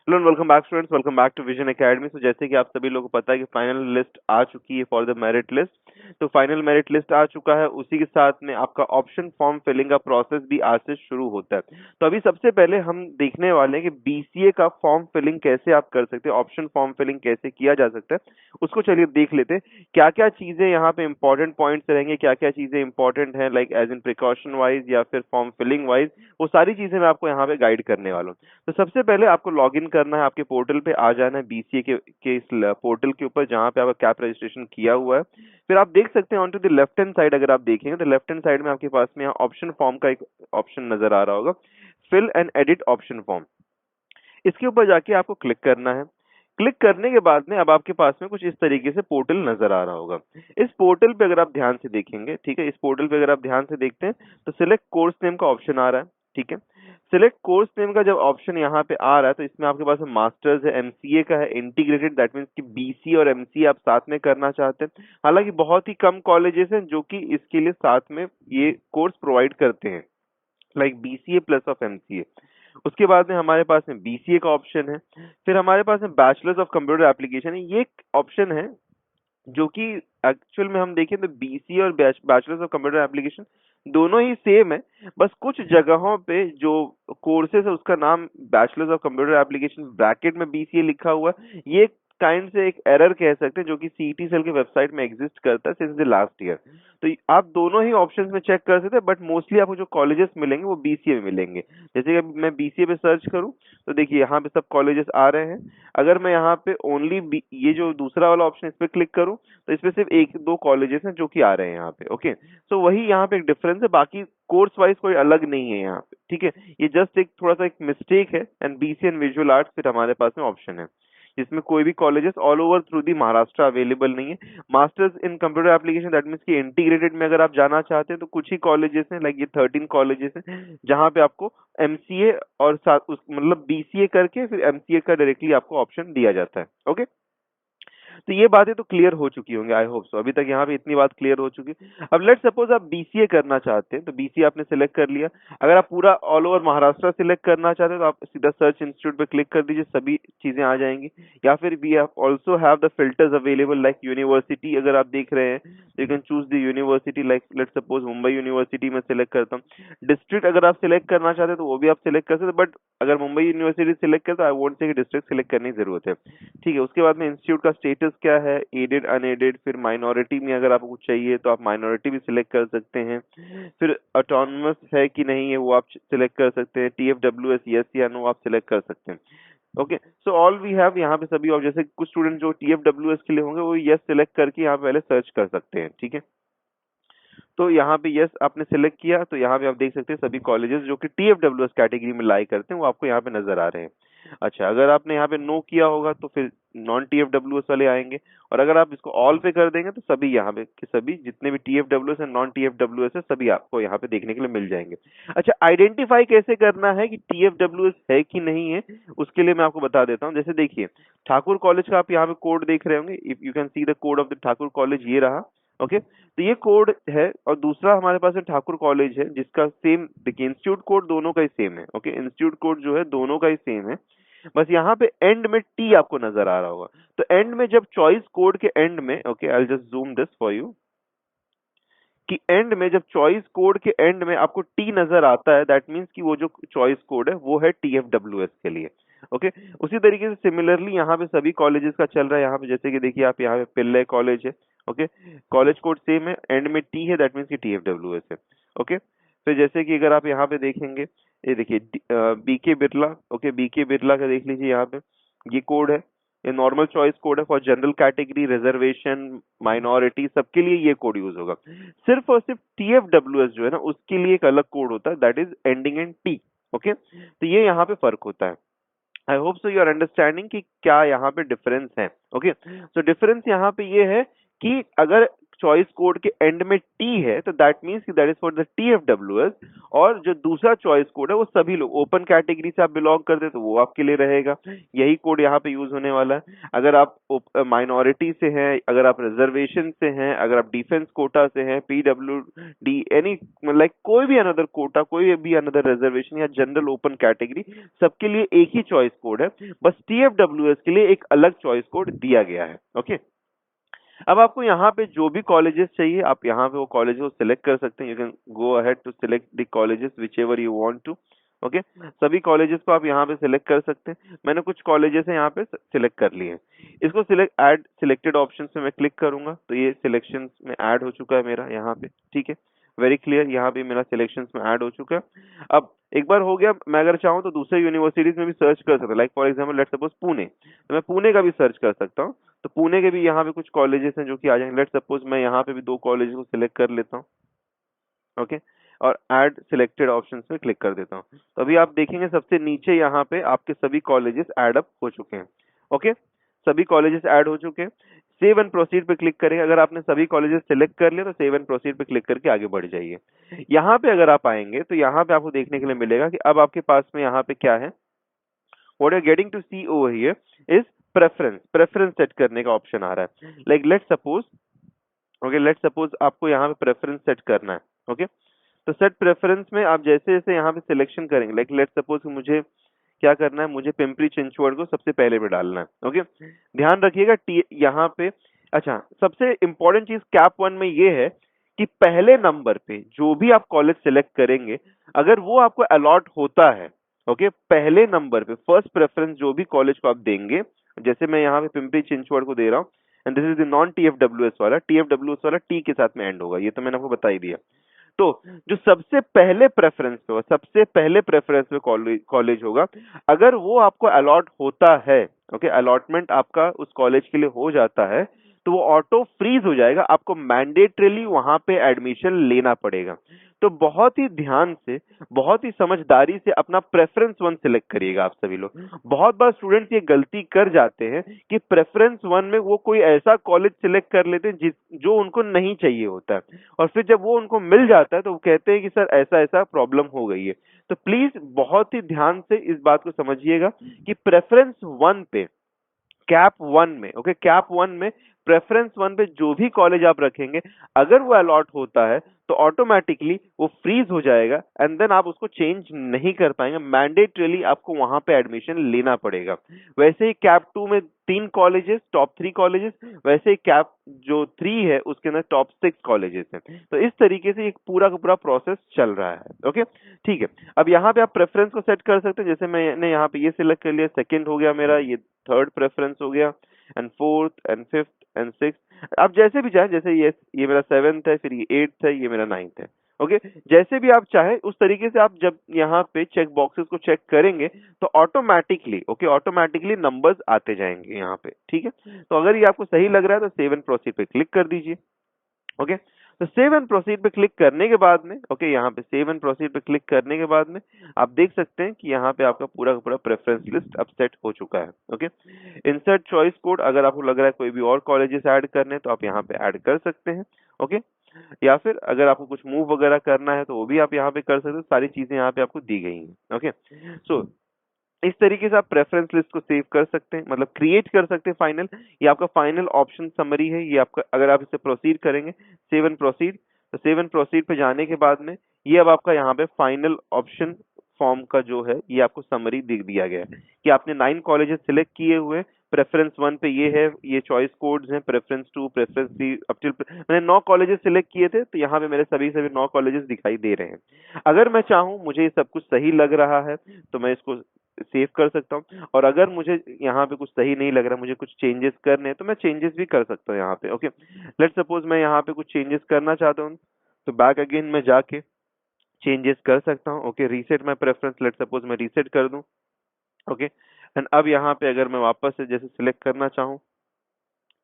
Hello and welcome back students, welcome back to Vision Academy. तो जैसे कि आप सभी लोगों को पता है कि फाइनल लिस्ट आ चुकी है फॉर द मेरिट लिस्ट। तो फाइनल मेरिट लिस्ट आ चुका है, उसी के साथ में आपका ऑप्शन फॉर्म फिलिंग का प्रोसेस भी आज से शुरू होता है। तो अभी सबसे पहले हम देखने वाले हैं कि बीसीए का फॉर्म फिलिंग कैसे आप कर सकते हैं, ऑप्शन फॉर्म फिलिंग कैसे किया जा सकता है, उसको चलिए देख लेते हैं। क्या क्या चीजें यहाँ पे इंपॉर्टेंट पॉइंट्स रहेंगे, क्या क्या चीजें इंपॉर्टेंट है, like as in precaution wise या फिर फॉर्म फिलिंग वाइज, वो सारी चीजें मैं आपको यहाँ पे गाइड करने वाला हूँ। तो सबसे पहले आपको लॉगिन करना है, आपके पोर्टल पे आ जाना है, बीसीए के इस पोर्टल के ऊपर जहां पे आपका कैप रजिस्ट्रेशन किया हुआ है। फिर आप देख सकते हैं on to the left hand side, अगर आप देखेंगे तो लेफ्ट हैंड साइड में आपके पास में यहाँ ऑप्शन फॉर्म का एक ऑप्शन नजर आ रहा होगा, fill and edit option form. इसके ऊपर जाके आपको क्लिक करना है। क्लिक करने के बाद में अब आपके पास में कुछ इस तरीके से पोर्टल नजर आ रहा होगा। इस पोर्टल पे अगर आप ध्यान से देखेंगे, ठीक है, इस पोर्टल पे अगर आप ध्यान से देखते हैं तो सिलेक्ट कोर्स नेम का ऑप्शन आ रहा है, ठीक है। सिलेक्ट कोर्स नेम का जब ऑप्शन यहाँ पे आ रहा है तो इसमें आपके पास मास्टर्स है, एमसीए का है, इंटीग्रेटेड, दैट मीन्स कि बीसी और एमसीए आप साथ में करना चाहते हैं। हालांकि बहुत ही कम कॉलेजेस हैं जो कि इसके लिए साथ में ये कोर्स प्रोवाइड करते हैं, like BCA plus of MCA. उसके बाद में हमारे पास में बीसीए का ऑप्शन है। फिर हमारे पास में बैचलर्स ऑफ कंप्यूटर एप्लीकेशन है, ये एक ऑप्शन है जो कि एक्चुअल में हम देखें तो बीसीए और बैचलर्स ऑफ कंप्यूटर एप्लीकेशन दोनों ही सेम है। बस कुछ जगहों पे जो कोर्सेज है उसका नाम bachelors of computer application bracket में बीसीए लिखा हुआ है। ये काइंड से एक एरर कह सकते हैं जो कि सीईटी सेल की वेबसाइट में एग्जिस्ट करता है सिंस द लास्ट ईयर। तो आप दोनों ही ऑप्शंस में चेक कर सकते हैं, बट मोस्टली आपको जो कॉलेजेस मिलेंगे वो बीसीए में मिलेंगे। जैसे कि मैं बीसीए पे सर्च करूं तो देखिए यहाँ पे सब कॉलेजेस आ रहे हैं। अगर मैं यहाँ पे ओनली ये जो दूसरा वाला ऑप्शन इस पे क्लिक करूं तो इसमें सिर्फ एक दो कॉलेजेस हैं जो कि आ रहे हैं यहाँ पे। ओके, सो वही यहाँ पे एक डिफरेंस है, बाकी कोर्स वाइज कोई अलग नहीं है यहाँ पे, ठीक है। ये जस्ट एक थोड़ा सा एक मिस्टेक है। And BC and visual arts फिर हमारे पास में ऑप्शन है जिसमें कोई भी colleges all over through the Maharashtra available नहीं है। Masters in computer application, that means कि इंटीग्रेटेड में अगर आप जाना चाहते हैं तो कुछ ही कॉलेजेस हैं, लाइक ये 13 कॉलेजेस हैं जहां पे आपको एमसीए और साथ उस मतलब बीसीए करके फिर एमसीए का डायरेक्टली आपको ऑप्शन दिया जाता है। ओके, तो ये बातें तो क्लियर हो चुकी होंगी, आई होप सो। अभी तक यहाँ पे इतनी बात क्लियर हो चुकी है। अब लेट सपोज आप बीसीए करना चाहते हैं तो बीसीए आपने सिलेक्ट कर लिया। अगर आप पूरा ऑल ओवर महाराष्ट्र सिलेक्ट करना चाहते हैं तो आप सीधा सर्च इंस्टीट्यूट पे क्लिक कर दीजिए, सभी चीजें आ जाएंगी। या फिर we also have the filters available, like university अगर आप देख रहे हैं you can choose the university, like let suppose Mumbai university में सिलेक्ट करता हूँ। डिस्ट्रिक्ट अगर आप सिलेक्ट करना चाहते हैं तो वो भी आप सिलेक्ट कर सकते हैं, बट अगर मुंबई यूनिवर्सिटी सिलेक्ट करें तो I won't say district select करने की जरूरत है, ठीक है। उसके बाद में इंस्टीट्यूट का स्टेटस क्या है, एडेड अनएडेड, फिर माइनॉरिटी में अगर आपको कुछ चाहिए तो आप माइनॉरिटी भी सिलेक्ट कर सकते हैं। फिर ऑटोनमस है कि नहीं है वो आप सिलेक्ट कर सकते हैं। टीएफडब्ल्यूएस यस या नो आप सिलेक्ट कर सकते हैं। Okay, so all we have यहाँ पे सभी, और जैसे कुछ स्टूडेंट जो टीएफडब्ल्यूएस के लिए होंगे वो यस सिलेक्ट करके यहाँ पे पहले सर्च कर सकते हैं, ठीक है। तो यहाँ पे यस आपने सिलेक्ट किया तो यहाँ पे आप देख सकते हैं सभी कॉलेजेस जो कि टीएफडब्ल्यूएस कैटेगरी में लाई करते हैं वो आपको यहाँ पे नजर आ रहे हैं। अच्छा, अगर आपने यहाँ पे नो किया होगा तो फिर नॉन टीएफडब्ल्यूएस वाले आएंगे, और अगर आप इसको ऑल पे कर देंगे तो सभी यहाँ पे के सभी जितने भी टीएफडब्ल्यूएस एंड नॉन टीएफडब्ल्यूएस है सभी आपको यहाँ पे देखने के लिए मिल जाएंगे। अच्छा, आइडेंटिफाई कैसे करना है कि टीएफडब्ल्यूएस है कि नहीं है, उसके लिए मैं आपको बता देता हूँ। जैसे देखिए ठाकुर कॉलेज का आप यहाँ पे कोड देख रहे होंगे, if you can see the code of the Thakur college, ये रहा। ओके, तो ये कोड है, और दूसरा हमारे पास में ठाकुर कॉलेज है जिसका सेम, देखिए इंस्टीट्यूट कोड दोनों का ही सेम है। ओके, इंस्टीट्यूट कोड जो है दोनों का ही सेम है, बस यहाँ पे एंड में टी आपको नजर आ रहा होगा। तो एंड में जब चॉइस कोड के एंड में, okay I will just zoom this for you, कि एंड में जब चॉइस कोड के एंड में आपको टी नजर आता है, दैट मींस कि वो जो चॉइस कोड है वो है टीएफडब्ल्यूएस के लिए। ओके, उसी तरीके से सिमिलरली यहाँ पे सभी कॉलेजेस का चल रहा है। यहाँ पे जैसे कि देखिए आप यहाँ पे पिल्ले कॉलेज है, ओके, कॉलेज कोड सेम है, एंड में टी है, दैट मीन्स कि टीएफडब्ल्यूएस है। ओके, फिर जैसे कि अगर आप यहाँ पे देखेंगे, ये देखिए BK Birla, okay, BK Birla का देख लीजिए यहाँ पे ये कोड है, ये नॉर्मल चॉइस कोड है for general category, reservation, minority, सबके लिए ये कोड यूज होगा। सिर्फ और सिर्फ टीएफडब्ल्यूएस जो है ना उसके लिए एक अलग कोड होता है, that is ending in T. Okay, तो ये यहाँ पे फर्क होता है। I hope so you are understanding कि क्या यहाँ पे डिफरेंस है। ओके, सो डिफरेंस यहाँ पे ये है कि अगर चॉइस कोड के एंड में टी है तो दैट मीन्स कि that is for the TFWS, और जो दूसरा चॉइस कोड है वो सभी लोग, ओपन कैटेगरी से आप बिलोंग करते हैं तो वो आपके लिए रहेगा, यही कोड यहाँ पे यूज होने वाला है। अगर आप माइनॉरिटी से हैं, अगर आप रिजर्वेशन से हैं, अगर आप डिफेंस कोटा से हैं, PWD, एनी लाइक कोई भी अनदर कोटा, कोई भी अनदर रिजर्वेशन या जनरल ओपन कैटेगरी, सबके लिए एक ही चॉइस कोड है, बस TFWS के लिए एक अलग चॉइस कोड दिया गया है। ओके, अब आपको यहाँ पे जो भी कॉलेजेस चाहिए आप यहाँ पे वो कॉलेज को सिलेक्ट कर सकते हैं। You can go ahead to select the colleges whichever you want to. Okay, सभी कॉलेजेस को आप यहाँ पे सिलेक्ट कर सकते हैं। मैंने कुछ कॉलेजेस है यहाँ पे सिलेक्ट कर लिए हैं। इसको सिलेक्ट ऐड सिलेक्टेड ऑप्शन में मैं क्लिक करूंगा तो ये सिलेक्शन में ऐड हो चुका है मेरा यहाँ पे। ठीक है, वेरी क्लियर, यहाँ पे मेरा सिलेक्शन में ऐड हो चुका है। अब एक बार हो गया, मैं अगर चाहूँ तो दूसरे यूनिवर्सिटीज में भी सर्च कर सकता हूँ, like for example let's suppose Pune, तो मैं पुणे का भी सर्च कर सकता हूँ। तो पुणे के भी यहाँ पे कुछ कॉलेजेस हैं जो कि आ जाएंगे। लेट्स सपोज मैं यहाँ पे भी 2 कॉलेज को सिलेक्ट कर लेता हूँ। ओके, और ऐड सिलेक्टेड ऑप्शंस में क्लिक कर देता हूँ। तो अभी आप देखेंगे सबसे नीचे यहाँ पे आपके सभी कॉलेजेस ऐड अप हो चुके हैं। ओके, सभी कॉलेजेस ऐड हो चुके हैं। सेव एंड प्रोसीड पे क्लिक करेंगे। अगर आपने सभी कॉलेजेस सिलेक्ट कर लिया तो सेव एंड प्रोसीड पे क्लिक करके आगे बढ़ जाइए। यहाँ पे अगर आप आएंगे तो यहाँ पे आपको देखने के लिए मिलेगा कि अब आपके पास में यहाँ पे क्या है, what you're getting to see over here is preference set करने का ऑप्शन आ रहा है। लाइक लेट्स सपोज आपको यहाँ पे प्रेफरेंस सेट करना है। ओके, तो सेट प्रेफरेंस में आप जैसे जैसे यहाँ पे सिलेक्शन करेंगे, लाइक लेट्स सपोज मुझे क्या करना है, मुझे पिंपरी चिंचवड़ को सबसे पहले पे डालना है। ओके, ध्यान रखिएगा यहाँ पे, अच्छा सबसे इंपॉर्टेंट चीज कैप 1 में ये है कि पहले नंबर पे जो भी आप कॉलेज सिलेक्ट करेंगे अगर वो आपको अलॉट होता है, ओके, पहले नंबर पे फर्स्ट प्रेफरेंस जो भी कॉलेज को आप देंगे, जैसे मैं यहाँ पे पिंपरी चिंचवड़ को दे रहा हूँ, and this is the non TFWS वाला, TFWS वाला टी के साथ में एंड होगा, ये तो मैंने आपको बता ही दिया। तो जो सबसे पहले प्रेफरेंस पे होगा, सबसे पहले प्रेफरेंस पे कॉलेज होगा, अगर वो आपको अलॉट होता है, ओके, अलॉटमेंट आपका उस कॉलेज के लिए हो जाता है, तो वो ऑटो फ्रीज हो जाएगा, आपको मैंडेटरीली वहां पे एडमिशन लेना पड़ेगा। तो बहुत ही ध्यान से, बहुत ही समझदारी से अपना प्रेफरेंस 1 सिलेक्ट करिएगा आप सभी लोग। बहुत बार स्टूडेंट्स ये गलती कर जाते हैं कि प्रेफरेंस 1 में वो कोई ऐसा कॉलेज सिलेक्ट कर लेते हैं जो उनको नहीं चाहिए होता है, और फिर जब वो उनको मिल जाता है तो वो कहते हैं कि सर ऐसा ऐसा प्रॉब्लम हो गई है। तो प्लीज बहुत ही ध्यान से इस बात को समझिएगा कि प्रेफरेंस 1 पे, कैप 1 में, ओके, कैप 1 में प्रेफरेंस 1 पे जो भी कॉलेज आप रखेंगे अगर वो अलॉट होता है तो ऑटोमेटिकली वो फ्रीज हो जाएगा, एंड देन आप उसको चेंज नहीं कर पाएंगे, मैंडेटरीली आपको वहां पे एडमिशन लेना पड़ेगा। वैसे ही कैप 2 में 3 कॉलेजेस, टॉप 3 कॉलेजेस, वैसे ही कैप जो 3 है उसके अंदर टॉप 6 कॉलेजेस हैं। तो इस तरीके से एक पूरा का पूरा प्रोसेस चल रहा है। ओके, ठीक है, अब यहाँ पे आप प्रेफरेंस को सेट कर सकते हैं। जैसे मैंने यहाँ पे ये सिलेक्ट कर लिया, सेकंड हो गया मेरा, ये थर्ड प्रेफरेंस हो गया, and fourth and fifth and six, आप जैसे भी चाहें, जैसे ये मेरा 7th है, फिर ये 8th है, ये मेरा 9th है। ओके, जैसे भी आप चाहे उस तरीके से आप जब यहाँ पे चेक बॉक्सेस को चेक करेंगे तो ऑटोमेटिकली, ओके, ऑटोमेटिकली नंबर्स आते जाएंगे यहाँ पे। ठीक है, तो अगर ये आपको सही लग रहा है तो सेव एंड प्रोसीड पे क्लिक कर दीजिए। ओके, तो सेव एंड प्रोसीड पे क्लिक करने के बाद में, ओके, यहाँ पे सेव एंड प्रोसीड पे क्लिक करने के बाद में आप देख सकते हैं कि यहाँ पे आपका पूरा का पूरा प्रेफरेंस लिस्ट अब सेट हो चुका है। ओके, इंसर्ट चॉइस कोड, अगर आपको लग रहा है कोई भी और कॉलेजेस ऐड करने हैं तो आप यहाँ पे ऐड कर सकते हैं। ओके, या फिर अगर आपको कुछ मूव वगैरह करना है तो वो भी आप यहाँ पे कर सकते हो, सारी चीजें यहाँ पे आपको दी गई हैं। ओके, सो इस तरीके से आप प्रेफरेंस लिस्ट को सेव कर सकते हैं, मतलब क्रिएट कर सकते हैं फाइनल। ये आपका फाइनल ऑप्शन समरी है, ये आपका, अगर आप इसे प्रोसीड करेंगे, सेव एंड प्रोसीड, तो सेव एंड प्रोसीड पे जाने के बाद में ये अब आपका यहाँ पे फाइनल ऑप्शन फॉर्म का जो है ये आपको समरी दिख दिया गया है कि आपने 9 कॉलेजेस सिलेक्ट किए हुए, प्रेफरेंस 1 पे ये है, ये चॉइस कोड्स हैं, प्रेफरेंस 2, प्रेफरेंस 3 अप टिल, मैंने 9 कॉलेजेस सिलेक्ट किए थे, तो यहाँ पे मेरे सभी 9 कॉलेजेस दिखाई दे रहे हैं। अगर मैं चाहूँ, मुझे ये सब कुछ सही लग रहा है तो मैं इसको सेव कर सकता हूँ, और अगर मुझे यहाँ पे कुछ सही नहीं लग रहा, मुझे कुछ चेंजेस करने हैं तो मैं चेंजेस भी कर सकता हूँ यहाँ पे। ओके, लेट्स सपोज मैं यहाँ पे कुछ चेंजेस करना चाहता हूँ तो बैक अगेन मैं जाके चेंजेस कर सकता हूँ। Okay, reset my preference, let's suppose मैं रीसेट कर दूं। ओके, एंड अब यहाँ पे अगर मैं वापस से जैसे सिलेक्ट करना चाहूँ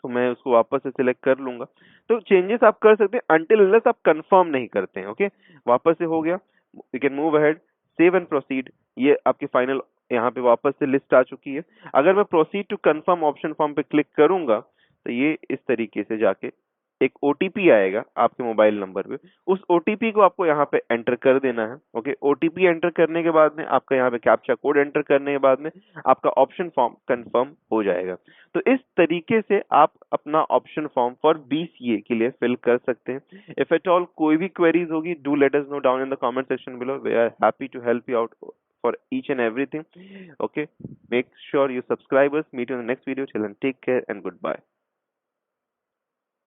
तो मैं उसको वापस से सिलेक्ट कर लूंगा। तो चेंजेस आप कर सकते हैं अनटिल अनलेस आप कंफर्म नहीं करते हैं। ओके, वापस से हो गया, you can move ahead, save and proceed, ये आपकी फाइनल यहाँ पे वापस से लिस्ट आ चुकी है। अगर मैं proceed to confirm option form पे क्लिक करूंगा तो ये इस तरीके से जाके एक ओटीपी आएगा आपके मोबाइल नंबर पे, उस ओटीपी को आपको यहाँ पे एंटर कर देना है। ओके, ओटीपी एंटर करने के बाद में आपका यहाँ पे कैप्चा कोड एंटर करने के बाद में आपका ऑप्शन फॉर्म कंफर्म हो जाएगा। तो इस तरीके से आप अपना ऑप्शन फॉर्म फॉर बीसीए के लिए फिल कर सकते हैं। इफ एट ऑल कोई भी क्वेरीज होगी, do let us know down in the comment section below, we are happy to help you out for each and everything. Okay, make sure you subscribe us. Meet you in the next video. Till then, take care and goodbye.